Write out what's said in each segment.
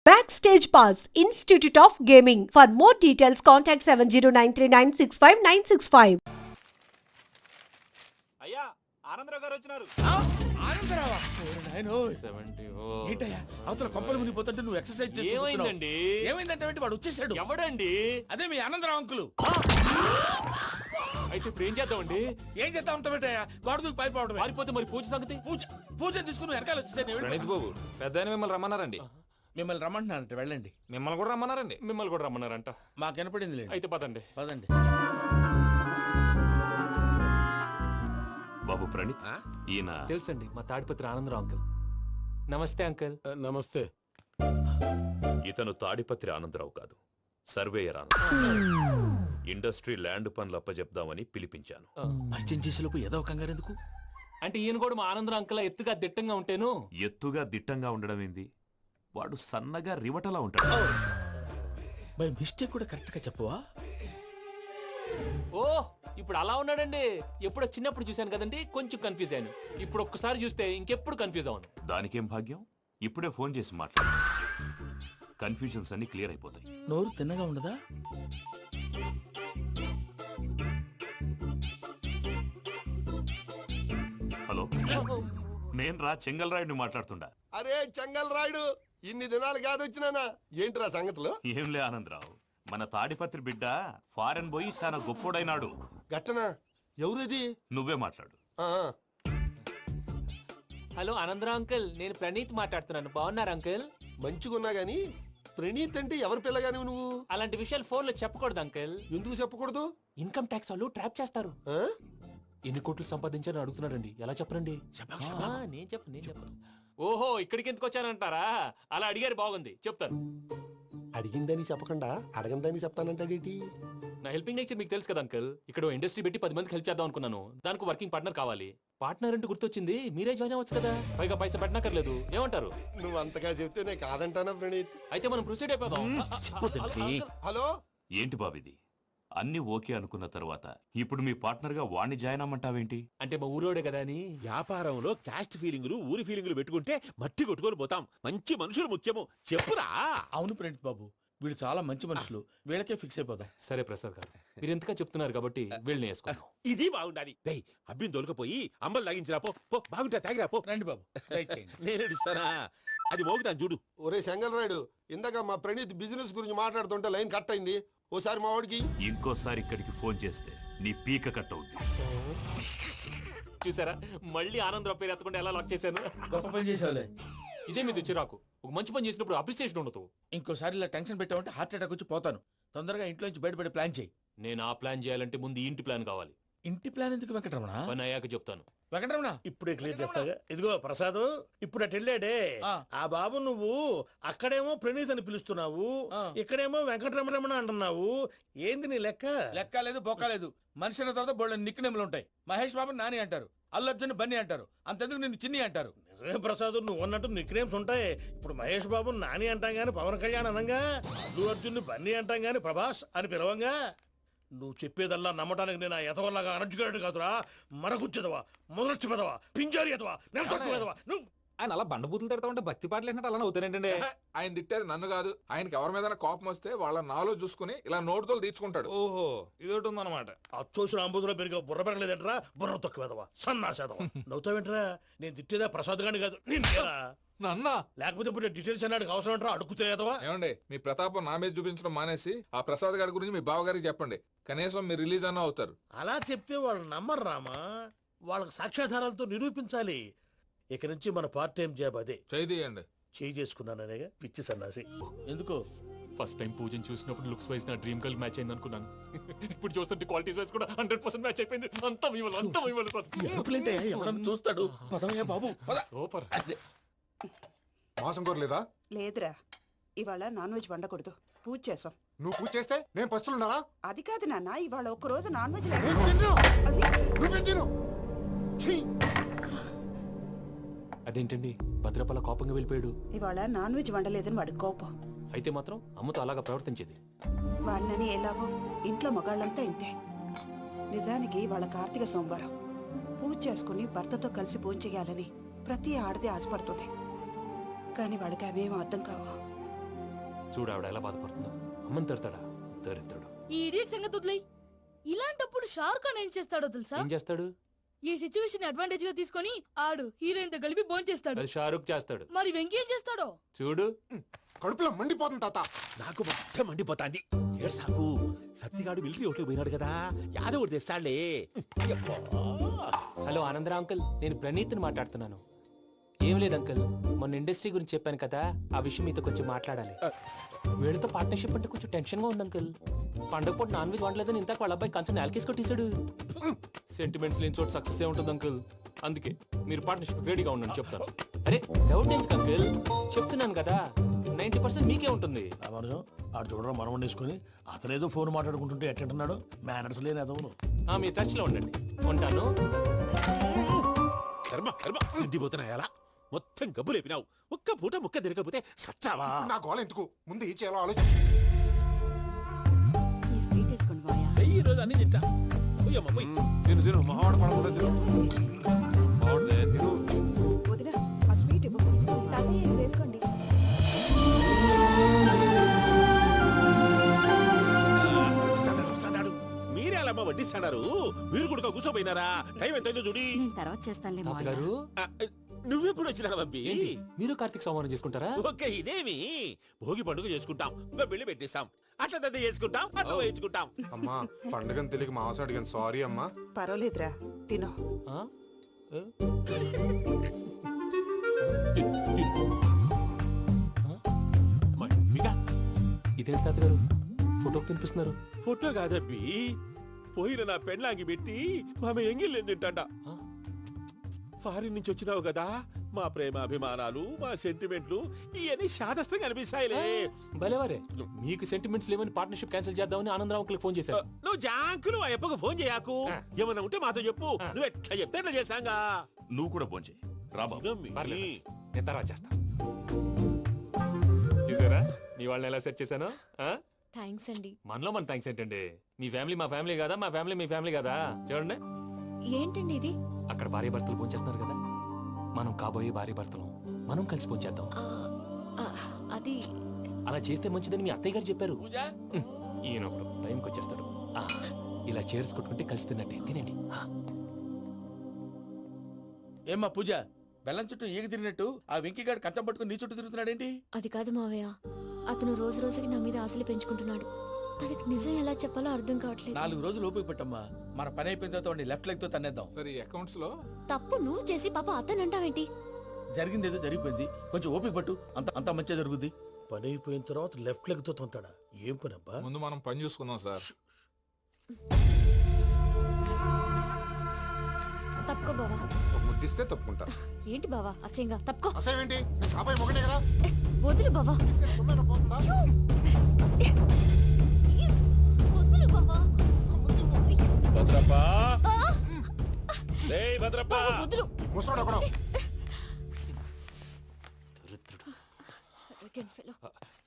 Backstage Pass, Institute of Gaming. For more details, contact 7093965965965. అయ్యా ఆనందరావు గారు వచ్చినారు. ఆనందరావా? ఏంటయ్యా అవతల కొంపలు మునిగిపోతుంటే నువ్వు ఎక్సర్సైజ్ చేస్తున్నావు. ఏమైందండి? ఏమైందంటే వాడు వచ్చేసాడు. ఎవడండి? అదే మీ ఆనందరావు అంకులు. అయితే ఇప్పుడు ఏం చేద్దామండి? ఏం చేస్తా ఉంటావేటయ్యా? గోడ దూకి పైపోవడమే. పారిపోతే మరి పూజ సంగతి? పూజ తీసుకుని వెనకాల వచ్చేసాను. ప్రణీత్ బాబు పెద్ద మిమ్మల్ని రమ్మన్నారండి. మిమ్మల్ని రమ్మంటున్నారంట, వెళ్ళండి. మిమ్మల్ని కూడా రమ్మన్నారండి. మిమ్మల్ని కూడా రమ్మన్నారంట. మాకు వినపడింది లేదు. అయితే పదండి. పదండి. బాబు ప్రణీత్, ఈయన తెలుసండి, మా తాడిపత్రి ఆనందరావు అంకుల్. నమస్తే అంకుల్. నమస్తే. ఇతను తాడిపత్రి ఆనందరావు కాదు, సర్వేయర్ ఆనందరావు. ఇండస్ట్రీ ల్యాండ్ పనులు అప్పచెప్దామని పిలిపించాను. పరిచయం చేసేలోపు ఏదో కంగారు ఎందుకు? అంటే ఈయన కూడా మా ఆనందరావు అంకుల్ ఎత్తుగా దిట్టంగా ఉంటేను. ఎత్తుగా దిట్టంగా ఉండడం ఏంది? వాడు సన్నగా రివటలా ఉంటాడు. బై మిస్టేక్ కూడా కరెక్ట్ గా చెప్పవా? ఓ ఇప్పుడు అలా ఉన్నాడండి. ఎప్పుడో చిన్నప్పుడు చూశాను కదండి, కొంచెం కన్ఫ్యూజ్ అయ్యాను. ఇప్పుడు ఒక్కసారి చూస్తే ఇంకెప్పుడు కన్ఫ్యూజ్ అవ్వను. దానికేం భాగ్యం, ఇప్పుడే ఫోన్ చేసి మాట్లాడు. కన్ఫ్యూజన్స్ అన్ని క్లియర్ అయిపోతాయి. నోరు తిన్నగా ఉండదా? హలో, నేను రా చెంగల్ రాయుడిని మాట్లాడుతుండా. అరే చెంగల్ రాయుడు, ఇన్ని దినాలు కాదు వచ్చినానా? ఏంట్రా సంగతులు? ఏంలే ఆనందరావు, మన తాడిపత్రి బిడ్డ ఫారెన్ పోయి చాలా గొప్పోడైనాడు. గట్టనా? ఎవరిది? నువ్వే మాట్లాడు. హలో ఆనందరావు అంకుల్, నేను ప్రణీత్ మాట్లాడుతున్నాను. బాగున్నారు అంకుల్? మంచిగున్నా గాని ప్రణీత్ అంటే ఎవరి పిల్లగాని నువ్వు? అలాంటి విషయాలు ఫోన్ లో చెప్పకూడదు అంకుల్. ఎందుకు చెప్పకూడదు? ఇన్కమ్ ట్యాక్స్ వాళ్ళు ట్రాప్ చేస్తారు. ఆ? ఎన్ని కోట్లు సంపాదించాలని అడుగుతున్నాడండి. ఎలా చెప్పరండి? నేను చెప్పను. ఓహో, ఇక్కడికి ఎందుకు వచ్చానంటారా? అలా అడిగారు, బాగుంది, చెప్తాను. అడిగిందని చెప్పకుండా అడగందని చెప్తానంటాడేటి? నా హెల్పింగ్ నేచర్ మీకు తెలుసు కదా అంకుల్. ఇక్కడ ఇండస్ట్రీ పెట్టి 10 మందికి హెల్ప్ చేద్దాం అనుకున్నాను. దానికి వర్కింగ్ పార్ట్నర్ కావాలి. పార్ట్నర్ అంటే గుర్తొచ్చింది, మీరే జాయిన్ అవ్వచ్చు కదా. పైగా పైసా పెట్టనక్కర్లేదు. ఏమంటారు? నువ్వు అంతగా చెప్తే నేను కాదంటానా ప్రణీత్? అయితే మనం ప్రొసీడ్ అయిపోదాం. హలో, ఏంటి బాబిది? అన్ని ఓకే అనుకున్న తర్వాత ఇప్పుడు మీ పార్ట్నర్ గా వాణ్ణి జాయిన్ అమ్మంటావేంటి? అంటే మా ఊరోడే కదా అని. వ్యాపారంలో క్యాస్ట్ ఫీలింగులు, ఊరి ఫీలింగులు పెట్టుకుంటే మట్టి కొట్టుకొని పోతాం. మంచి మనుషులు ముఖ్యము. చెప్పురా. అవును ప్రణీత్ బాబు, వీళ్ళు చాలా మంచి మనుషులు. వీళ్ళకే ఫిక్స్ అయిపోతా. సరే ప్రసాద్ గారు, మీరు ఎంతగా చెప్తున్నారు కాబట్టి వీళ్ళని వేసుకున్నాం. ఇది బాగుండాలి. డై అబ్బిని దొలకపోయి అంబలు లాగించిరా పో. పో బాగుంటా, తాగిరా పో. రండి బాబు, దయచేయండి. నేను ఇస్తానా? అది మోగుతాను చూడు. ఒరే చెంగల్ రాయుడు, ఇందాక మా ప్రణీత్ బిజినెస్ గురించి మాట్లాడుతుంటే లైన్ కట్ అయింది. ఓసారి మా వాడికి ఇంకోసారి ఇక్కడికి ఫోన్ చేస్తే నీ పీక కట్ అవుద్ది. చూసారా, మళ్ళీ ఆనందరావు పేరు ఎత్తకుండా ఎలా లాక్ చేశాను. గొప్ప పని చేసేవాళ్ళే. ఇదే మీద చిరాకు. ఒక మంచి పని చేసినప్పుడు అప్రిసియేషన్ ఉండదు. ఇంకోసారి ఇలా టెన్షన్ పెట్టామంటే హార్ట్ అటాక్ వచ్చి పోతాను. తొందరగా ఇంట్లో నుంచి బయటపడే ప్లాన్ చేయి. నేను ఆ ప్లాన్ చేయాలంటే ముందు ఇంటి ప్లాన్ కావాలి. ఇంటి ప్లాన్ ఎందుకు వెంకటరమణ? పని అయ్యాక చెప్తాను. వెంకటరమణ ఇప్పుడే క్లియర్ చేస్తాగా. ఇదిగో ప్రసాద్, ఇప్పుడు అటు వెళ్ళాడే ఆ బాబు, నువ్వు అక్కడేమో ప్రణీత్ అని పిలుస్తున్నావు, ఇక్కడేమో వెంకటరమణ అంటున్నావు. ఏంది నీ లెక్క? లెక్క లేదు, బొక్క లేదు. మనిషి అన్న తర్వాత బోళ్ళ నిక్నెములు ఉంటాయి. మహేష్ బాబు నాని అంటారు, అల్లు అర్జున్ బన్నీ అంటారు, అంతెందుకు నిన్ను చిన్ని అంటారు. నిజమే ప్రసాద్, నువ్వు అన్నట్టు నిక్నేమ్స్ ఉంటాయి. ఇప్పుడు మహేష్ బాబు నాని అంటాం గాని పవన్ కళ్యాణ్ అనంగా, అల్లు అర్జున్ బన్నీ అంటాం గాని ప్రభాస్ అని పిలవంగా. నువ్వు చెప్పేదల్లా నమ్మటానికి నేను ఎతవల్లాగా అనర్జుకేటెడ్ కాదురా. మరగుచ్చదవా, మొదలచ్చి పెదవా, పింజారి ఎదవా, నెలసొక్కు పెదవా. నువ్వు ఆయన అలా బండబూతులు తిడతా ఉంటే భక్తి పాటలు ఏంటంటే అలా అవుతానంటే. ఆయన తిట్టేది నన్ను కాదు, ఆయనకి ఎవరి మీద కోపం వస్తే వాళ్ళ నాలో చూసుకుని ఇలా నోటుతో తీర్చుకుంటాడు. ఓహో, ఇదొకటి ఉందన్నమాట. అచ్చోసిన అంబుధులో పెరిగే బుర్ర పెరగలేదంటరా. బుర్ర తొక్కు వెదవా, సన్నాసేదవా. నవ్వుతావేంట్రా? నేను తిట్టేదా ప్రసాద్ గాని కాదు, నిన్నేరా. నన్నా? లేకపోతే ఇప్పుడు డీటెయిల్స్ అన్నాడు అవసరం అంటారా? అడుగుతాయేదవా. ఏమండి, మీ ప్రతాపం నా మీద చూపించడం మానేసి ఆ ప్రసాద్ గారి గురించి మీ బావగారికి చెప్పండి. కనీసం మీరు రిలీజ్ అన్న అవుతారు. అలా చెప్తే వాళ్ళు నమ్మరు రామా. వాళ్ళకి సాక్ష్యాధారాలతో నిరూపించాలి. ఇక నుంచి మన పార్ట్ టైం జాబ్ అదే. చేయండి. చేయి చేసుకున్నాననేగా పిచ్చి సన్నాసి. ఎందుకో ఫస్ట్ టైం పూజను చూసినప్పుడు లుక్స్ వైజ్ నా డ్రీమ్ గర్ల్ మ్యాచ్ అయింది అనుకున్నాను. ఇప్పుడు చూస్తుంటే క్వాలిటీస్ వైజ్ కూడా 100% మ్యాచ్ అయిపోయింది. అంతా ఇవ్వాలి సార్. ఎవడన్నా చూస్తాడు. పదవయ్యా బాబు, సూపర్. మాసం కోరలేదా? లేదురా, ఇవాళ నాన్ వెజ్ వండకూడదు. పూజ చేసాం. నువ్వు పూజ చేస్తే నేను పస్తులున్నారా? అది కాదు నాన్న, ఇవాళ ఒక్కరోజు నాన్ వెజ్ అదేంటండి భద్రపల కోపంగా వెళ్ళిపోయాడు? ఇవాళ నాన్ వెజ్ వండలేదని వాడి కోపం. అయితే మాత్రం అమ్మతో అలాగా ప్రవర్తించేది. వాడినని ఎలాగో ఇంట్లో మగాళ్ళంతా ఇంతే. నిజానికి వాళ్ళ కార్తీక సోమవారం పూజ చేసుకుని భర్తతో కలిసి పూజ చేయాలని ప్రతి ఆడది ఆశపడుతుంది. కానీ వాళ్ళకి అవేమో అర్థం కావు. చూడు ఆవిడ ఎలా బాధపడుతుందో. అమ్మని తిడతాడా దరిద్రుడు. ఈ ఇడియట్ సంగతి వదిలేయ్. ఇలాంటప్పుడు షారుఖ్ ఖాన్ ఏం చేస్తాడో తెలుసా? ఏం చేస్తాడు? ఈ సిచ్యువేషన్ అడ్వాంటేజ్ గా తీసుకొని ఆడు హీరోయిన్ తో కలిపి బోన్ చేస్తాడు. అది షారుఖ్ చేస్తాడు. మరి వెంకీ ఏం చేస్తాడో చూడు. కడుపులో మండిపోతుంది తాత. నాకు మొత్తం మండిపోతాంది. ఏడు సాకు సత్తిగాడు మిలిటరీ ఓట్లు పోయినాడు కదా, యాదవ్ ఒకటి తెస్తాడులే. హలో ఆనందరా అంకుల్, నేను ప్రణీత్ని మాట్లాడుతున్నాను. ఏం లేదు అంకుల్, మొన్న ఇండస్ట్రీ గురించి చెప్పాను కదా, ఆ విషయం మీతో కొంచెం మాట్లాడాలి. వీళ్ళతో పార్ట్నర్షిప్ అంటే కొంచెం టెన్షన్ గా ఉంది అంకుల్. పండగ పూట నాన్ వెజ్ వండలేదని ఇంతకు వాళ్ళ అబ్బాయి కంచెం నేలకేసి కొట్టేశాడు. సెంటిమెంట్స్ లేని చోట సక్సెస్ ఏ ఉంటుంది అంకుల్. అందుకే మీరు పార్ట్నర్షిప్ రెడీగా ఉండండి చెప్తాను. అరే డౌట్ ఎందుకు అంకుల్, చెప్తున్నాను కదా 90% మీకే ఉంటుంది. రామానుజం ఆడు చూడడం మనం వండేసుకుని అతనేదో ఫోన్ మాట్లాడుకుంటుంటే ఎట్టంటున్నాడు. మేనర్స్ లేని అదవును. మీరు టచ్ లో ఉండండి. ఉంటాను. కర్మ కర్మ తిండిపోతున్నాయా? మొత్తం గబ్బు లేపినావు. ఒక్క పూట ముక్క తిరగకపోతే సచ్చావా? నా గోల ఎందుకు, ముందు ఏం చేయాలో ఆలోచించు. ఈ స్వీట్ వేసుకోండి బాయా. ఈ రోజు అన్ని తింటా. పోయమ్మ పోయి. తిను తిను మావాడ పడకుండా తిను. మావాడే తిను. వదిన ఆ స్వీట్ ఇవ్వు. వేసుకోండి. వస్తాడు. మీరే అలా వడ్డిస్తాడారు. మీరు కూడా కూర్చోపోయినారా? టైం ఎంతైందో చూడి. నేను తర్వాత చేస్తానులే తాతగారు నువ్వెప్పుడు వచ్చినా బంబి? ఏంటి మీరు కార్తీక్ సంహారం చేసుకుంటారా? ఓకే, ఇదేమి భోగి పండుగ చేసుకుంటాం, ఇంకా పెళ్లి పెట్టేస్తాం, అట్లా దద్ద చేసుకుంటాం, అట్లా వేయించుకుంటాం. అమ్మా పండుగని తెలియక మాంసం అడిగాను, సారీ అమ్మా. పర్వాలేదురా తినో. ఆ? ఏ? ఇదేంటి తాతగారు ఫోటోకి తినిపిస్తున్నారు? ఫోటో కాదబ్బి, పోయిన నా పెళ్ళాంగి పెట్టి ఆమె ఎంగిల్లేం తింటాడ. ఫారిన్ నుంచి వచ్చినావు కదా, మా ప్రేమ అభిమానాలు, మా సెంటిమెంట్లు ఇవన్నీ శాదస్తంగా అనిపిస్తాయిలే. భలేవారే, మీకు సెంటిమెంట్స్ లేవని పార్ట్నర్షిప్ క్యాన్సిల్ చేద్దామని ఆనందరావు అంకుల్ ఫోన్ చేశారు. నువ్వు జాంకులు ఆ అప్పకు ఫోన్ చేయకు. ఏమన్నా ఉంటే మాతో చెప్పు. నువ్వు ఎట్లా చెప్తే ఎట్లా చేశాంగా. నువ్వు కూడా ఫోన్ చేయి రా బాబు. పర్లేదు, నేను తర్వాత చేస్తా. చూసారా మీ వాళ్ళని ఎలా సెట్ చేశాను? థ్యాంక్స్ అండి. మనలో మన థ్యాంక్స్ ఏంటండి? మీ ఫ్యామిలీ మా ఫ్యామిలీ కదా, మా ఫ్యామిలీ మీ ఫ్యామిలీ కదా. చూడండి, ఏంటండి ఇది? అక్కడ భార్య భర్తలు పోంచేస్తున్నారు కదా, మనం కాబోయే భార్య భర్తలు మనం కలిసి పోంచేద్దాం. అది అలా చేస్తే మంచిదని మీ అత్తయ్య గారు చెప్పారు. పూజ ఈయన ఒకడు టైంకి వచ్చేస్తాడు. ఇలా చేర్స్ కొట్టుకుంటే కలిసి తిన్నట్టే. తినండి. ఏమ్మా పూజ, బెల్లం చుట్టూ ఈగ తిరిగినట్టు ఆ వెంకీగాడు కంచం పట్టుకుని నీ చుట్టూ తిరుగుతున్నాడేంటి? అది కాదు మావయ్య, అతను రోజు రోజుకి నా మీద ఆశలు పెంచుకుంటున్నాడు. తనకి నిజం ఎలా చెప్పాలో అర్థం కావట్లేదు. 4 రోజులు ఓపిక పెట్టమ్మా, మన పని అయిపోయిన తర్వాత వాడిని లెఫ్ట్ లెగ్ తో తన్నేద్దాం. సరే అకౌంట్స్ లో తప్పు నువ్వు చేసి పాప అతను అంటావేంటి? జరిగింది ఏదో జరిగిపోయింది, కొంచెం ఓపిక పట్టు, అంత మంచిగా జరుగుద్ది. పని అయిపోయిన తర్వాత లెఫ్ట్ లెగ్ తో తొంతాడా? ఏం పని అబ్బా? ముందు మనం పని చూసుకుందాం సార్. తప్పుకో బావా. ఒక ముద్దిస్తే తప్పుకుంటా. ఏంటి బావా అసహ్యంగా? తప్పుకో. అసేమేంటి, అబ్బాయి మొగనే కదా. వదులు బావా. తుమ్మెన పోతుందా? వదులు బావా. భద్రప్పా, రేయ్ భద్రప్పా. వదులు. ముసలోడు ఒకడు.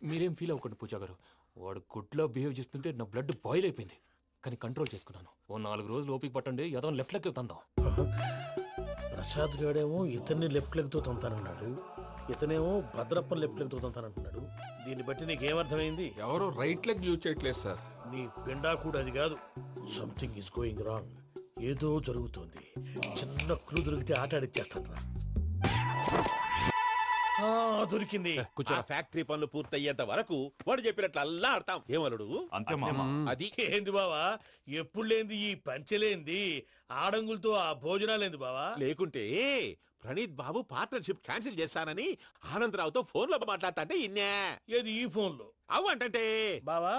మీరేం ఫీల్ అవ్వకండి పూజా గారు. వాడు గుడ్లో బిహేవ్ చేస్తుంటే నా బ్లడ్ బాయిల్ అయిపోయింది, కానీ కంట్రోల్ చేసుకున్నాను. ఓ 4 రోజులు ఓపిక పట్టండి, ఏదో లెఫ్ట్ లెగ్ తందాం. ప్రసాద్ గాడేమో ఇతన్ని లెఫ్ట్ లెగ్ తో తొంతానన్నాడు, ఇతనేమో భద్రప్ప లెఫ్ట్ లెగ్ తో తొంతానంటున్నాడు. దీన్ని బట్టి నీకేమర్థమైంది? ఎవరు రైట్ లెగ్ యూజ్ చేయట్లేదు సార్. నీ పిండా కూడా అది కాదు. Something is going wrong. ఏదో జరుగుతోంది. చిన్న క్లూ దొరికితే ఆట ఆడిచ్చేస్తాను రా. దొరికింది. ఆ ఫ్యాక్టరీ పనులు పూర్తయ్యేంత వరకు వాడు చెప్పినట్లు అల్లా ఆడతాం. ఏమలుడు? అంతే మామ. అది ఏంది బావా, ఎప్పుడు లేంది ఈ పంచలేంది, ఆడంగులతో ఆ భోజనాలేంది బావా? లేకుంటే ప్రణీత్ బాబు పార్ట్నర్షిప్ క్యాన్సిల్ చేస్తానని ఆనందరావుతో ఫోన్ లో మాట్లాడతాంటే ఇన్నే. ఏది ఈ ఫోన్ లో? అవ్వంటే బావా,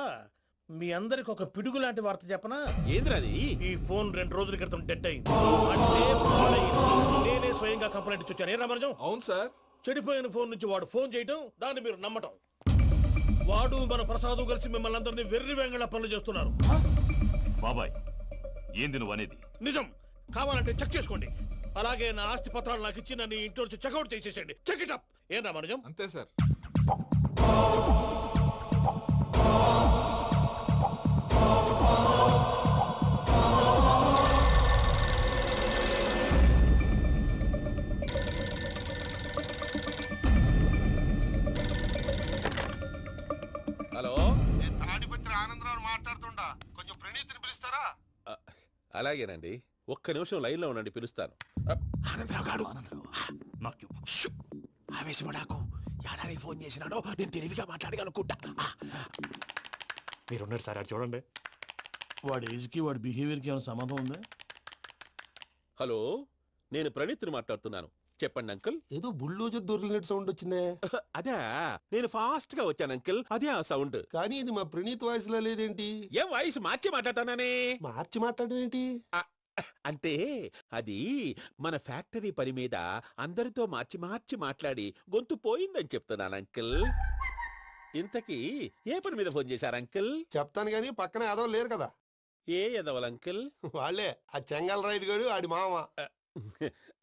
మీ అందరికి ఒక పిడుగు లాంటి వార్త చెప్పనా? ఏంద్రది? ఈ ఫోన్ 2 రోజుల క్రితం డెడ్ అయింది. అంటే పాడైంది. నేనే స్వయంగా కంప్లైంట్ ఇచ్చి వచ్చాను. ఏ రామరాజం? అవును సార్. చెడిపోయిన ఫోన్ నుంచి వాడు ఫోన్ చేయటం, దాన్ని మీరు నమ్మటం. వాడు మన ప్రసాదు కలిసి మిమ్మల్ని అందరినీ వెర్రి వెంగళ పనులు చేస్తున్నారు. బాబాయ్ ఏంది నువ్వు అనేది? నిజం. కావాలంటే చెక్ చేసుకోండి. అలాగే నా ఆస్తి పత్రాలు నాకు ఇచ్చి నన్ను ఇంట్లో నుంచి చెక్అౌట్ చేసేసేయండి. Check it up. ఏం రామరాజం? అంతే సార్. అలాగేనండి, ఒక్క నిమిషం లైన్లో ఉండండి, పిలుస్తాను. ఆనందరావు గాడు ఆవేశపడాకు. యాదానికి ఫోన్ చేసినాడో నేను తెలివిగా మాట్లాడగలనుకుంటా. మీరున్నారు సార్, అది చూడండి. వాడి ఏజ్కి వాడి బిహేవియర్కి ఏమైనా సంబంధం ఉందా? హలో, నేను ప్రణీత్ని మాట్లాడుతున్నాను. చెప్పండి అంకుల్. ఏదో బుల్డోజర్ దొరికినట్టు సౌండ్ వచ్చిందే. అదే, నేను ఫాస్ట్ గా వచ్చాను అంకుల్, అదే ఆ సౌండ్. కానీ ఇది మా ప్రణీత్ వాయిస్ లో లేదేంటి? ఏం వాయిస్ మార్చి మాట్లాడతానని? మార్చి మాట్లాడడం ఏంటి? అంటే అది మన ఫ్యాక్టరీ పని మీద అందరితో మార్చి మార్చి మాట్లాడి గొంతు పోయిందని చెప్తున్నాను అంకుల్. ఇంతకీ ఏ పని మీద ఫోన్ చేశారు అంకుల్? చెప్తాను గానీ పక్కన ఏదో లేరు కదా. ఏ ఎదవలు అంకుల్? వాళ్ళే ఆ చెంగల్ రైడ్ గడు ఆడి మామ.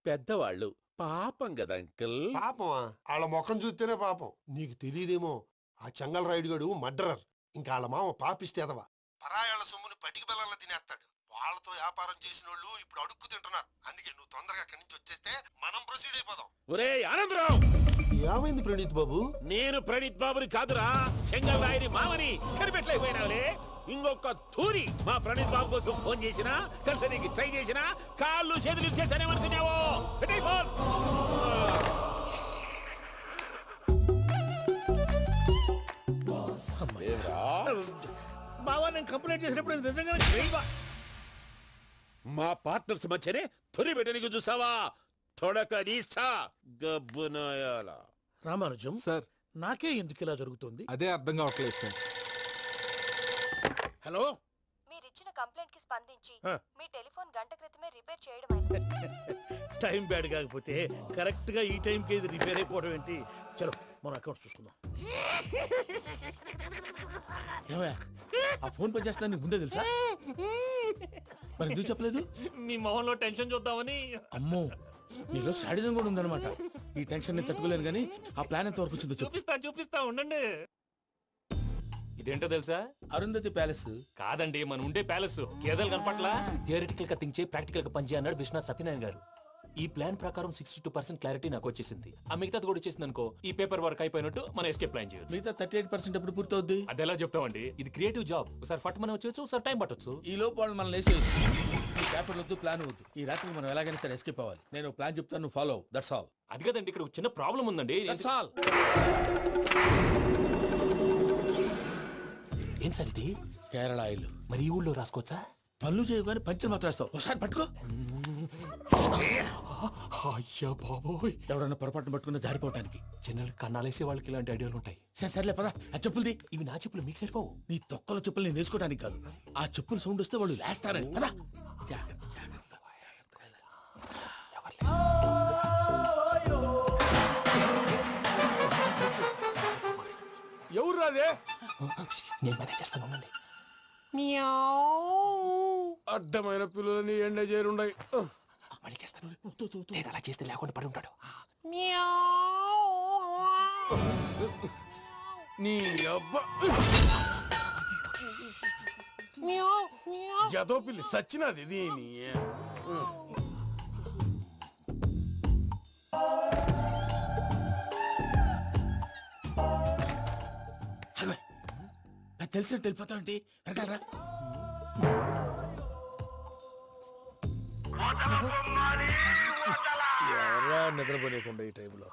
పెద్దవాళ్ళు, పాపం కదా అంకుల్. పాపమా? వాళ్ళ ముఖం చూస్తేనే పాపం. నీకు తెలియదేమో, ఆ చెంగల్ రైడ్ గడు మర్డరర్. ఇంకా వాళ్ళ మామ పాపిస్తేదవా. పరాయాళ్ళ సొమ్ముని పటికి బెల్లంలో తినేస్తాడు. వాళ్ళతో వ్యాపారం చేసిన వాళ్ళు ఇప్పుడు అడుక్కు తింటున్నారు. అందుకే నువ్వు తొందరగా అక్కడి నుంచి వచ్చేస్తే మనం ప్రొసీడ్ అయిపోదాం. ఒరే ఆనందరావు! ఏమైంది ప్రణీత్ బాబు? నేను ప్రణీత్ బాబుని కాదురా, సెంగల్ రాయని మామని. కనిపెట్టలేకపోయినావులే. ఇంకొక తూరి మా ప్రణీత్ బాబు కోసం ఫోన్ చేసినా, కలిసి ట్రై చేసినా కాళ్ళు చేతులు చేశానేమనుకున్నావో. పెట్టేయ్ ఫోన్. బావా, నేను కంప్లైంట్ చేసినప్పుడు ఇది నిజంగానే చేయవా? మా పార్ట్నర్స్ మధ్యనే తొలి పెట్టడానికి చూసావా? తొడక నీస్తా గబ్బునాయాల. రామానుజం సార్, నాకే ఎందుకు ఇలా జరుగుతుంది? అదే అర్థం కావట్లేదు సార్. హలో, మీరిచ్చిన కంప్లైంట్ కి స్పందించి ఆ. మీ టెలిఫోన్ గంట క్రితమే రిపేర్ చేయడం టైం బ్యాడ్ కాకపోతే కరెక్ట్ గా ఈ టైంకి ఇది రిపేర్ అయిపోవడం ఏంటి? చలో మన అకౌంట్ చూసుకుందాం. ఏమయ్యా, ఆ ఫోన్ పనిచేస్తున్నా నీకు ముందే తెలుసా? మరి ఎందుకు చెప్పలేదు? మీ మొహంలో టెన్షన్ చూద్దామని. అమ్మో, నీలో శాడిజం కూడా ఉందన్నమాట. ఈ టెన్షన్ నేను తట్టుకోలేను కానీ ఆ ప్లాన్ ఎంత వరకు వచ్చిందో చెప్పు. చూపిస్తా ఉండండి. ఇదేంటో తెలుసా? అరుంధతి ప్యాలెస్ కాదండి, మన ఉండే ప్యాలెస్. గేదెలు కనపట్లా? థియరిటికల్ గా థింక్ చేయి, ప్రాక్టికల్ గా పనిచేయ అన్నాడు విశ్వనాథ్ సత్యనారాయణ గారు. ఈ ప్లాన్ ప్రకారం 62% క్లారిటీ నాకు వచ్చేసింది. ఆ మిగతాది కూడా వచ్చేసింది అనుకో, ఈ పేపర్ వర్క్ అయిపోయినట్టు మనం ఎస్కేప్ ప్లాన్ చేయొచ్చు. మిగతా 38% ఎప్పుడు పూర్తవుద్ది? అది ఎలా చెప్తామండి? ఇది క్రియేటివ్ జాబ్. ఒకసారి ఫట్ మనం వచ్చేచ్చు, ఒకసారి టైం పట్టొచ్చు. ఈ లోపు వాళ్ళు మనం లేసేయచ్చు. ఈ పేపర్ వద్దు, ప్లాన్ వద్దు. ఈ రాత్రి మనం ఎలాగైనా సరే ఎస్కేప్ అవ్వాలి. నేను ప్లాన్ చెప్తాను, నువ్వు ఫాలో. That's all. అది కదండి, ఇక్కడ ఒక చిన్న ప్రాబ్లం ఉందండి. That's all. ఏం సార్ ఇది? కేరళ ఆయిల్. మరి ఈ ఊళ్ళో రాసుకోవచ్చా? పనులు చేయగానే పంచర్ మాత్రం వేస్తావు. ఒకసారి పట్టుకో. అయ్యా బాబోయ్, ఎవడన్నా పొరపాటున పట్టుకున్న జారిపోవటానికి. జనరల్ కన్నాలేసే వాళ్ళకి ఇలాంటి ఐడియాలు ఉంటాయి. సర్లే పదా, ఆ చెప్పులది. ఇవి నా చెప్పులు, మీకు సరిపోవు. నీ తొక్కల చెప్పులు నేను వేసుకోవడానికి కాదు, ఆ చెప్పులు సౌండ్ వస్తే వాళ్ళు లేస్తారని. పదా. ఎవరు రాదే? నేను మేనేజ్ చేస్తాను, ఉండండి. అడ్డమైన పిల్లలని ఎండ చేరుండయి. మళ్ళీ చేస్తాను. లేదు, అలా చేస్తే లేకుండా పడి ఉంటాడు. నీ అబ్బా ఎదో పిల్లి సచ్చినది దీని. నాకు తెలిసినట్టు వెళ్ళిపోతావంటి. వెనకాలరా. ఎవరా నిద్రపోలేకుండా ఈ టైంలో?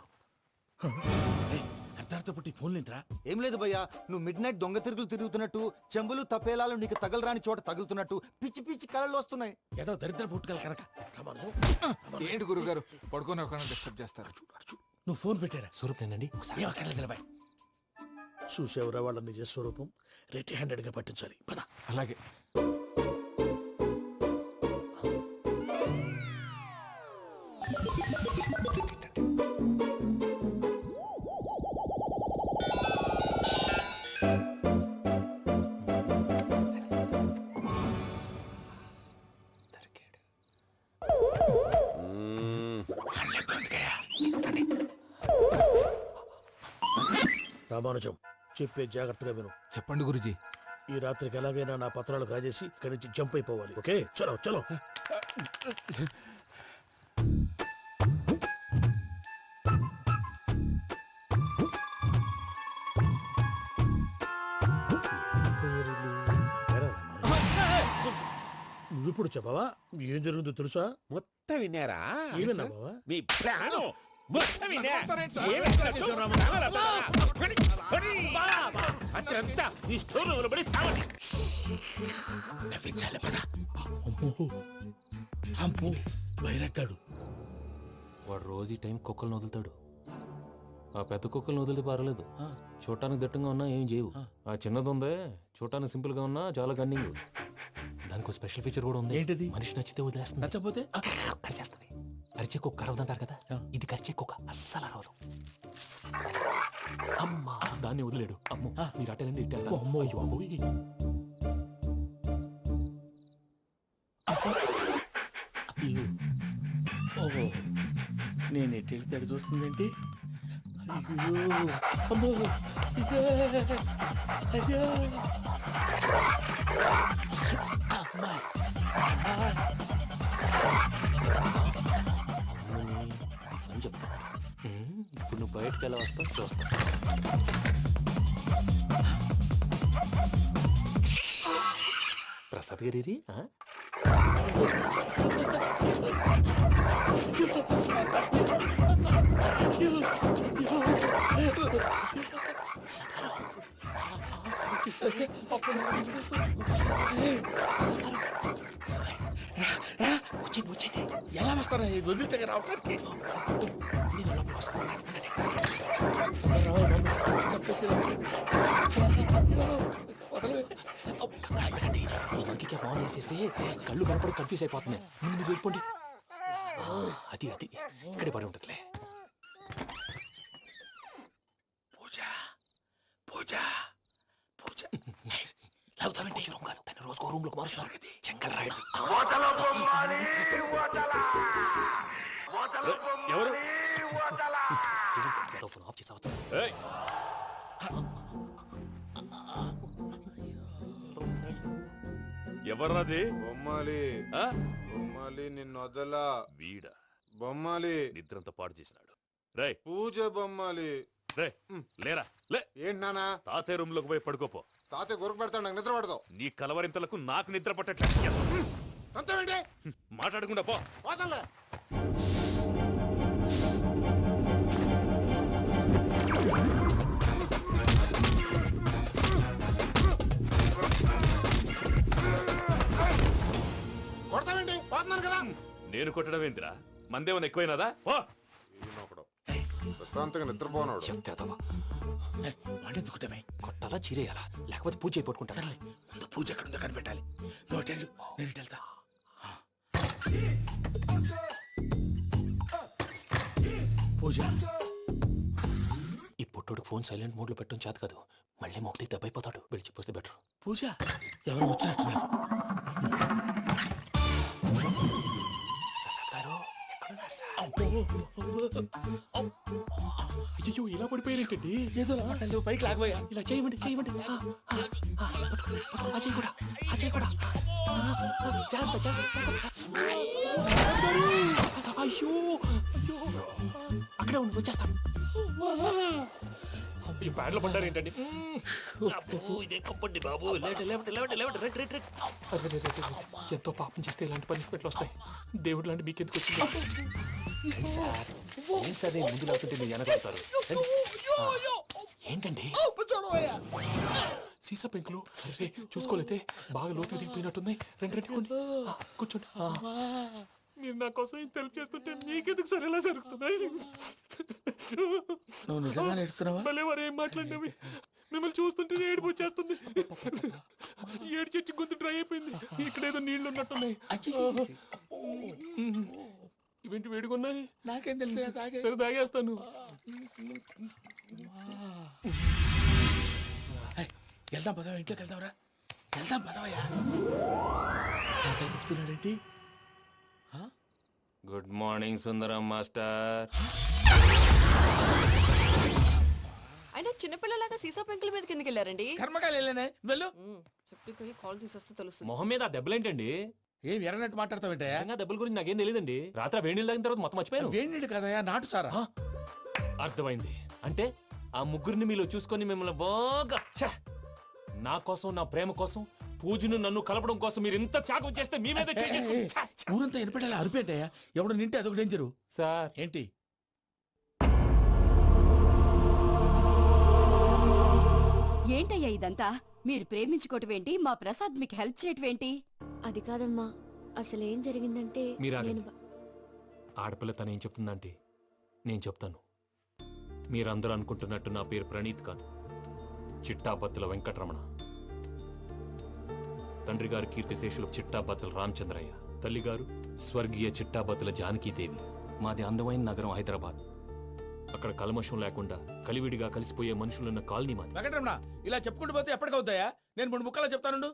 అర్ధార్థ పుట్టి ఫోన్ లేంట్రా. ఏం లేదు భయ్యా, నువ్వు మిడ్ నైట్ దొంగ తిరుగులు తిరుగుతున్నట్టు, చెంబులు తపేలాలు నీకు తగలరాని చోట తగులుతున్నట్టు పిచ్చి పిచ్చి కళలు వస్తున్నాయి. ఏదో దరిద్ర పుట్టుకల కనుక. ఏంటి గురుగారు పడుకొని ఒక డిస్టర్బ్ చేస్తారు? నువ్వు ఫోన్ పెట్టారా? స్వరూపేనండి, ఏం అక్కర్లేదు నిలబాయ్. చూసేవరా వాళ్ళ నిజ స్వరూపం. రెట్టి హ్యాండెడ్ గా పట్టించాలి. పద. అలాగే. రామానుజం, చెప్పే జాగ్రత్తగా విను. చెప్పండి గురుజీ. ఈ రాత్రికి ఎలాగైనా నా పత్రాలు కాజేసి ఇక్కడి నుంచి జంప్ అయిపోవాలి. ఓకే, చలో చలో. ఇప్పుడు చెప్పవా ఏం జరుగుతుందో తెలుసా? మొత్తం విన్నారా? ఏమన్నా బావా? మీ ప్లాను మొత్తం విన్నా. అతనంతా నీ స్టోర్ రూమ్ లో పడి సావండి. నవ్వించాలి పద. అమ్మో బైరక్కాడు. వాడు రోజు ఈ టైం కుక్కలను వదులుతాడు. ఆ పెద్ద కుక్కలను వదిలితే పర్లేదు, చూడటానికి దట్టంగా ఉన్నా ఏం చేయవు. ఆ చిన్నది ఉందే చూడటానికి సింపుల్ గా ఉన్నా చాలా కన్నింగ్. దానికి స్పెషల్ ఫీచర్ కూడా ఉంది. ఏంటిది? మనిషి నచ్చితే వదిలేస్తుంది, నచ్చపోతే కరిచేస్తుంది. అరిచే కుక్క అరవదంటారు కదా, ఇది కరిచే కుక్క అస్సలు అరవదు. అమ్మా దాన్ని వదిలేడు. అమ్మో మీరు అటెండి ఇట్టేస్తారు. అమ్మో. అయ్యో అబ్బోయ్. ఓహో నేను ఎటు వెళ్తాడు చూస్తుందేంటి? అయ్యో అమ్మో ఇదే. అయ్యో అమ్మా. అని చెప్తా. ఇప్పుడు నువ్వు బయటకు ఎలా వస్తావు చూస్తా. ప్రసాద్ గారి వచ్చండి. ఎలా వస్తారా వదిలితే రావడానికి? ఇంకే బాగా వేసేస్తే కళ్ళు కనపడి కన్ఫ్యూజ్ అయిపోతున్నాయి. ముందు మీరు వెళ్ళిపోండి. అది అది ఇక్కడే పడి ఉంటుందిలే. పూజ పూజ పూజ లాగుతామంటే రూమ్ కాదు, తన రోజుకో రూమ్ లోకి మారుస్తున్నారు కదా. చెంగల్ రాయుడు ఎవరు? ఫోన్ ఆఫ్ చేసావచ్చు. ఎవర్రాది? బొమ్మాలి బొమ్మాలి నిన్ను వదలా. వీడ బొమ్మాలి నిద్రంతా పాడు చేసినాడు. రే పూజ బొమ్మాలి. రే లేరా లే. ఏంటి నానా? తాతయ్య రూమ్ లోకి పోయి పడుకోపో. తాతయ్య గురకు పెడతాడు, నాకు నిద్ర పడదు. నీ కలవరింతలకు నాకు నిద్ర పట్టట్లేదు. అంతేంటి? మాట్లాడకుండా పో. పోతాలే. కొడతావేంటి? పోతున్నాను కదా. నేను కొట్టడం ఏంటిరా? మందేమన్నా ఎక్కువైనదా? ఓ ప్రశాంతంగా నిద్రపోనాడు. వాడెందుకుంటామే? కొట్టాలా చీరేయాలా లేకపోతే పూజ అయిపోట్టుకుంటా. సర్లే ముందు పూజ ఎక్కడ ఉందో కనిపెట్టాలి. నువ్వు అటెండు, నేను ఇటు వెళ్తా. పూజ ఈ పుట్టోడికి ఫోన్ సైలెంట్ మోడ్ లో పెట్టడం చేత కాదు. మళ్ళీ మొక్కి దెబ్బైపోతాడు. విడిచిపోతే బెటర్. పూజ ఎవరు వచ్చినట్టున్నారు? ప్రసాద్ గారు ఎక్కడున్నారు సార్? అయ్యో ఇలా పడిపోయారేంటండి? ఏదో మాటలు పైకి లాగబోయా. ఇలా చేయమండి చేయమండి. అజయ్ కూడా అజయ్ కూడా జాగ్రత్త జాగ్రత్త. అయ్యో అక్కడే ఉండి వచ్చేస్తాను. ఈ బ్యాడ్లో పడ్డారు ఏంటండి? ఇదే కప్పండి బాబు. ఎంతో పాపం చేస్తే ఇలాంటి పనిష్మెంట్లు వస్తాయి. దేవుడు లాంటి మీకెందుకు వచ్చింది? సార్ ముందు లేకుంటే మీరు వెనకాడతారు. ఏంటండి సీసా పెంకులు? అరే చూసుకోలేతే బాగా లోతు దిగిపోయినట్టున్నాయి. రెండు కూర్చోండి. మీరు నా కోసం ఇంత హెల్ప్ చేస్తుంటే మీకెందుకు సరే ఎలా జరుగుతున్నాయి? నువ్వు నిజంగా నేర్చుతున్నావా? మళ్ళీ వారు ఏం మాట్లాడినవి మిమ్మల్ని చూస్తుంటే ఏడుపు వచ్చేస్తుంది. ఏడ్చి గొంతు డ్రై అయిపోయింది. ఇక్కడ ఏదో నీళ్లు ఉన్నట్టున్నాయి. ఇవేంటి వేడుకున్నాయి? నాకేం తెలుసు. సరే తాగేస్తాను. వెళ్దాం పదవా, ఇంట్లోకి వెళ్దాంరా. వెళ్దాం పదవయ్యా. చెప్తున్నాడేంటి? గుడ్ మార్నింగ్ సుందరం మాస్టర్. అయినా చిన్నపిల్లలాగా సీసా పెంకుల మీద కిందకి వెళ్ళారండి. కర్మకాయలు వెళ్ళానే వెళ్ళు. చెప్పి కాల్ తీసేస్తే తెలుస్తుంది. మొహం మీద ఆ దెబ్బలేంటండి? ఏం ఎర్రనట్టు మాట్లాడతావేంటయా? దెబ్బల గురించి నాకేం తెలియదండి. రాత్రి వేడి నీళ్ళు తాగిన తర్వాత మొత్తం మర్చిపోయాను. వేడి నీళ్ళు కదయా, నాటు సారా. అర్థమైంది. అంటే ఆ ముగ్గురిని మీలో చూసుకొని మిమ్మల్ని బాగా నా కోసం నా ప్రేమ కోసం పూజను నన్ను కలపడం కోసం మీరు ఇంత త్యాగం చేస్తే మీ మీద ఊరంతా ఎనపడేలా అరిపేటయ్యా. ఎవడు నింటే అదొక డేంజరు. సార్ ఏంటి? ఏంటయ్యా ఇదంతా? మీరు ప్రేమించుకోవటం ఏంటి? మా ప్రసాద్ మీకు హెల్ప్ చేయటం ఏంటి? అది కాదమ్మా, అసలు ఏం జరిగిందంటే మీరు నేను ఆడపిల్ల తనేం చెప్తుందంటే నేను చెప్తాను. మీరందరూ అనుకుంటున్నట్టు నా పేరు ప్రణీత్ కాదు, చిట్టాపత్తుల వెంకటరమణ. తండ్రి గారు కీర్తిశేషులు చిట్టాపత్తుల రామచంద్రయ్య, తల్లిగారు స్వర్గీయ చిట్టాపత్తుల జానకీదేవి. మాది అందమైన నగరం హైదరాబాద్. అక్కడ కల్మషం లేకుండా కలివిడిగా కలిసిపోయే మనుషులున్న కాలనీ మాది. వెంకటరమణ, ఇలా చెప్పుకుంటూ పోతే ఎప్పటికవుతాయా? నేను 3 ముక్కలా చెప్తానుండు.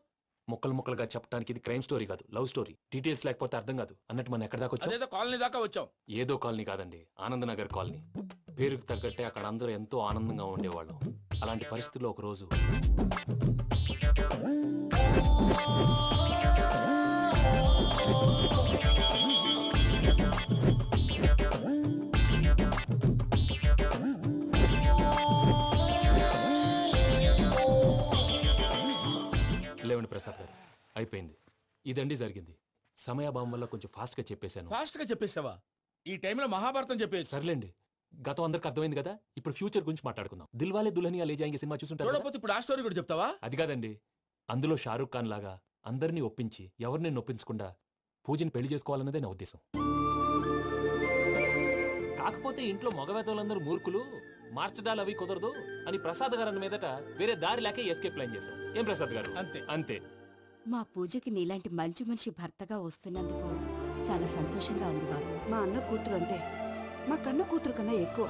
ముక్కలు ముక్కలుగా చెప్పడానికి ఇది క్రైమ్ స్టోరీ కాదు, లవ్ స్టోరీ. డీటెయిల్స్ లేకపోతే అర్థం కాదు. అన్నట్టు మనం ఎక్కడ దాకా వచ్చాం? అదేదో కాలనీ దాకా వచ్చాం. ఏదో కాలనీ కాదండి, ఆనందనగర్ కాలనీ. పేరుకు తగ్గట్టే అక్కడ అందరూ ఎంతో ఆనందంగా ఉండేవాళ్ళం. అలాంటి పరిస్థితుల్లో ఒకరోజు లేవండి ప్రసాద్ గారు, అయిపోయింది. ఇదండి జరిగింది. సమయాభావం వల్ల కొంచెం ఫాస్ట్ గా చెప్పేశాను. ఫాస్ట్ గా చెప్పేసావా? ఈ టైంలో మహాభారతం చెప్పేసి. సర్లేండి, గతం అందరికి అర్థమైంది కదా. ఇప్పుడు ఫ్యూచర్ గురించి మాట్లాడుకుందాం. దిల్వాలే దుల్హనియా లే జాయేంగే సినిమా చూసుంటారు. చూడకపోతే ఇప్పుడు ఆ స్టోరీ కూడా చెప్తావా? అది కాదండి, అందులో షారూక్ ఖాన్ లాగా అందరినీ ఒప్పించి ఎవరిని నొప్పించకుండా పూజని పెళ్లి చేసుకోవాలన్నదే నా ఉద్దేశం. కాకపోతే ఇంట్లో మగవేతలందరూ మూర్ఖులు, మార్చడాలు అవి కుదరదు అని ప్రసాద్ గారు అన్న మీదట వేరే దారి లేక ఎస్కేప్ ప్లాన్ చేశాం. ఏం ప్రసాద్ గారు? అంతే అంతే. మా పూజకి నీలాంటి మంచి మనిషి భర్తగా వస్తున్నందుకు చాలా సంతోషంగా ఉంది బాబు. మా అన్న కూతురు అంటే మా కన్న కూతురు కన్నా ఎక్కువ.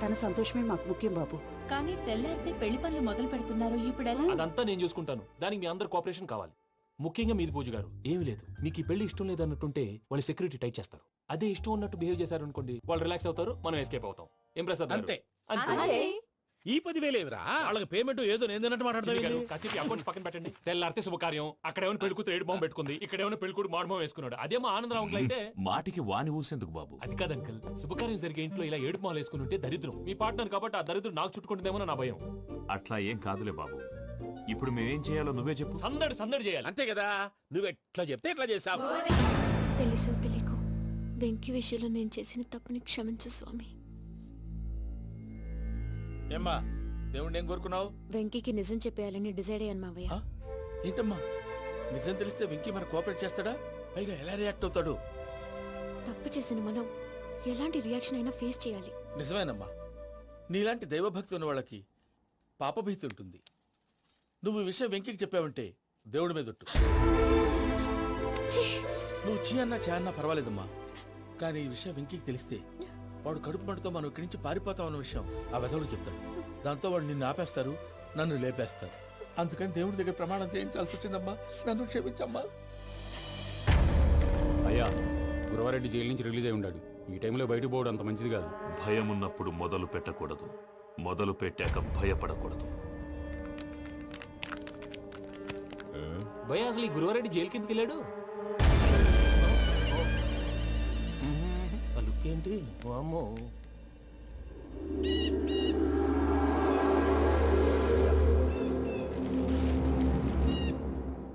తన సంతోషమే మాకు ముఖ్యం బాబు. కానీ తెల్లారితే పెళ్లి పనులు మొదలు పెడుతున్నారు, ఇప్పుడు ఎలా? అదంతా నేను చూసుకుంటాను. దానికి మీ అందరు కోఆపరేషన్ కావాలి. ముఖ్యంగా మీది పూజ గారు. ఏమీ లేదు, మీకు ఈ పెళ్లి ఇష్టం లేదు అన్నట్టుంటే వాళ్ళు సెక్యూరిటీ టైట్ చేస్తారు. అదే ఇష్టం ఉన్నట్టు బిహేవ్ చేశారు అనుకోండి, వాళ్ళు రిలాక్స్ అవుతారు, మనం ఎస్కేప్ అవుతాం. ఏం ప్రసాద్ గారు? అంతే. అంతే. ఈ 10,000 ఏమిరా? వాళ్ళకి పేమెంట్ ఏదో నేందన్నట్టు మాట్లాడతాను. కాసేపు అకౌంట్స్ పక్కన పెట్టండి. తెల్లారితే శుభకార్యం. అక్కడ ఏమైనా పెళ్లికూతురు ఏడు బాంబు పెట్టుకుంది, ఇక్కడ ఏమైనా పెళ్లికూడు మాడు బాంబు వేసుకున్నాడు. అదేమో ఆనందరావు అంకుల్ అయితే మాటికి వాని ఊసేందుకు బాబు? అది కాదు అంకుల్, శుభకార్యం జరిగే ఇంట్లో ఇలా ఏడు మాలు వేసుకుని ఉంటే దరిద్రం. మీ పార్ట్నర్ కాబట్టి ఆ దరిద్రం నాకు చుట్టుకుంటుందేమో నా భయం. అట్లా ఏం కాదులే బాబు. ఇప్పుడు మేమేం చేయాలో నువ్వే చెప్పు. సందడి సందడి చేయాలి. అంతే కదా, నువ్వు ఎట్లా చెప్తే ఎట్లా చేస్తావు. తెలుసో తెలియకో వెంకీ విషయంలో నేను చేసిన తప్పుని క్షమించు స్వామి. ఏమ్మా, దేవుణ్ణి ఏం కోరుకున్నావు? వెంకీకి నిజం చెప్పేయాలని డిసైడ్ అయ్యాను మావయ్య. ఏంటమ్మా, నిజం తెలిస్తే వెంకీ మన కోఆపరేట్ చేస్తాడా? పైగా ఎలా రియాక్ట్ అవుతాడు? తప్పు చేసిన మనం ఎలాంటి రియాక్షన్ అయినా ఫేస్ చేయాలి. నిజమేనమ్మా, నీలాంటి దైవభక్తి ఉన్న వాళ్ళకి పాపభీతి ఉంటుంది. నువ్వు ఈ విషయం వెంకీకి చెప్పావంటే దేవుడి మీద ఒట్టు. నువ్వు చీ అన్నా చా అన్నా పర్వాలేదమ్మా, కానీ ఈ విషయం వెంకీకి తెలిస్తే వాడు కడుపు మంటతో మనం ఇక్కడి నుంచి పారిపోతాం అన్న విషయం ఆ వెధవుడు చెప్తాడు. దాంతో వాడు నిన్ను ఆపేస్తారు, నన్ను లేపేస్తారు. అందుకని దేవుడి దగ్గర ప్రమాణం చేయించాల్సి వచ్చిందమ్మా. నన్ను క్షమించమ్మా. అయ్యా, గురవారెడ్డి జైలు నుంచి రిలీజ్ అయి ఉన్నాడు. ఈ టైంలో బయటకు పోవడం అంత మంచిది కాదు. భయం ఉన్నప్పుడు మొదలు పెట్టకూడదు, మొదలు పెట్టాక భయపడకూడదు. భయ అసలు ఈ గురువారెడ్డి జైలు కిందకి వెళ్ళాడు. ఏంటి వామ్మో.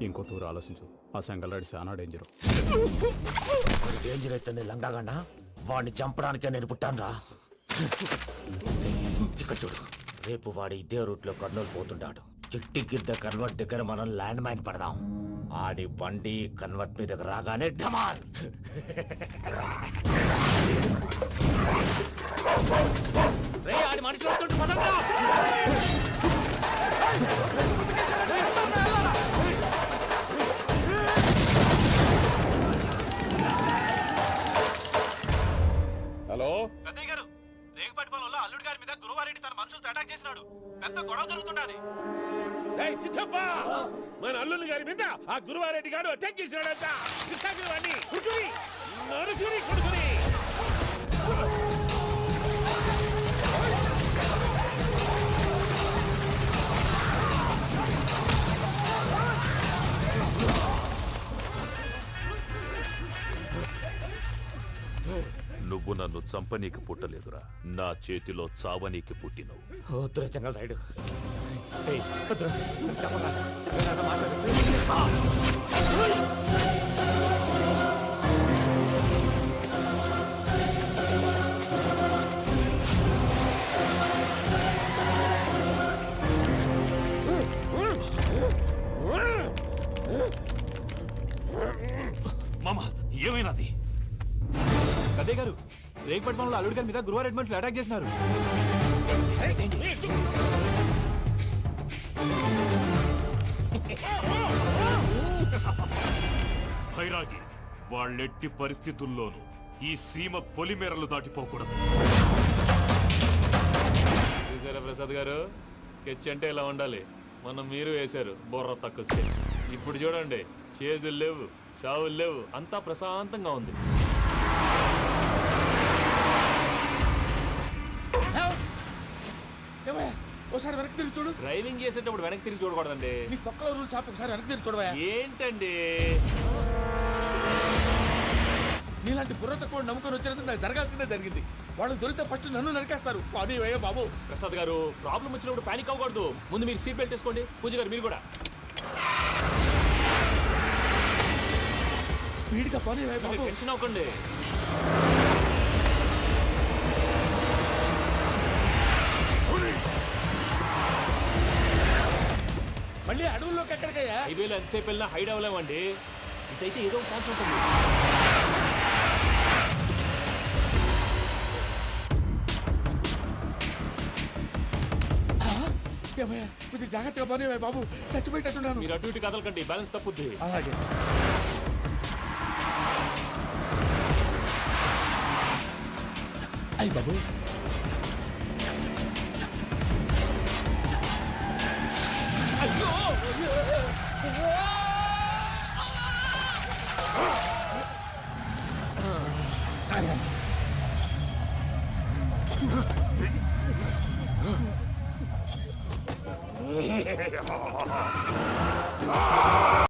ఇంకో తూరు ఆలోచించు. ఆ సంగల్రాడి చాలా డేంజర్. డేంజర్ అయితే లంగాగండా వాడిని చంపడానికే నేను పుట్టాను రా. ఇక్కడ చూడు, రేపు వాడు ఇదే రూట్ లో కర్నూలు పోతుంటాడు. చిట్టి గిద్ద కన్వర్ట్ దగ్గర మనం ల్యాండ్ మైన్ పడదాం. ఆడి బండి కన్వర్ట్ మీద రాగానే ఢమాన్. ఆడి మనుషులు వస్తుంటే పదండ్రా. హలో పెద్దయ్య గారు, రేగుపాటి పొలంలో అల్లుడి గారి మీద గురువారెడ్డి తన మనుషులతో అటాక్ చేసినాడు. పెద్ద గొడవ జరుగుతున్నది. సిద్ధప్ప, మన అల్లుని గారి మీద ఆ గురువారెడ్డి గారు అటాక్ చేసినాడంట. కృష్ణాగిరి కుడుకుని నడుచుని కొడుకుని. నువ్వు నన్ను చంపనీకి పుట్టలేదురా, నా చేతిలో చావనీకి పుట్టినవు. వద్దురా జంగల్ రైడ్. మామ ఏమైనాది? కదే గారు, రేగపట్నంలో అల్లుడి గారి మీద గురువారెడ్డి మనుషులు అటాక్ చేసినారు. భైరాగి, వాళ్ళెట్టి పరిస్థితుల్లోనూ ఈ సీమ పొలిమేరలు దాటిపోకూడదు. చూసారా ప్రసాద్ గారు, స్కెచ్ అంటే ఇలా ఉండాలి. మనం మీరు వేశారు బుర్ర తక్కువ స్కెచ్. ఇప్పుడు చూడండి, చేజులు లేవు, చావులు లేవు, అంతా ప్రశాంతంగా ఉంది. ఒకసారి వెనక్కి తిరిగి చూడు. డ్రైవింగ్ చేసేటప్పుడు వెనక్కి తిరిగి చూడకూడదండి. నీ తొక్కలో రూల్స్ ఆపి ఒకసారి వెనక్కి తిరిగి చూడవా. ఏంటండి నీలాంటి బుర్ర తక్కువ నమ్ముకొని వచ్చినందుకు నాకు జరగాల్సిందే జరిగింది. వాళ్ళు దొరికితే ఫస్ట్ నన్ను నరికేస్తారు. అది వయ్యో బాబు. ప్రసాద్ గారు, ప్రాబ్లం వచ్చినప్పుడు పానిక్ అవ్వకూడదు. ముందు మీరు సీట్ బెల్ట్ వేసుకోండి. పూజ గారు మీరు కూడా స్పీడ్గా పని బాబు. టెన్షన్ అవ్వకండి. మళ్ళీ అడవుల్లోకి ఎక్కడికయ్యా? హైవేలో ఎంతసేపు వెళ్ళినా హైడ్ అవ్వలేమండి. ఇదైతే ఏదో ఒక ఛాన్స్ ఉంటుంది. కొంచెం జాగ్రత్తగా పని బాబు, చచ్చిపోయేటట్టున్నాను. మీరు అటు ఇటు కదలకండి, బ్యాలెన్స్ తప్పుద్ది. అలాగే. అయ్యి బాబు, అయ్యో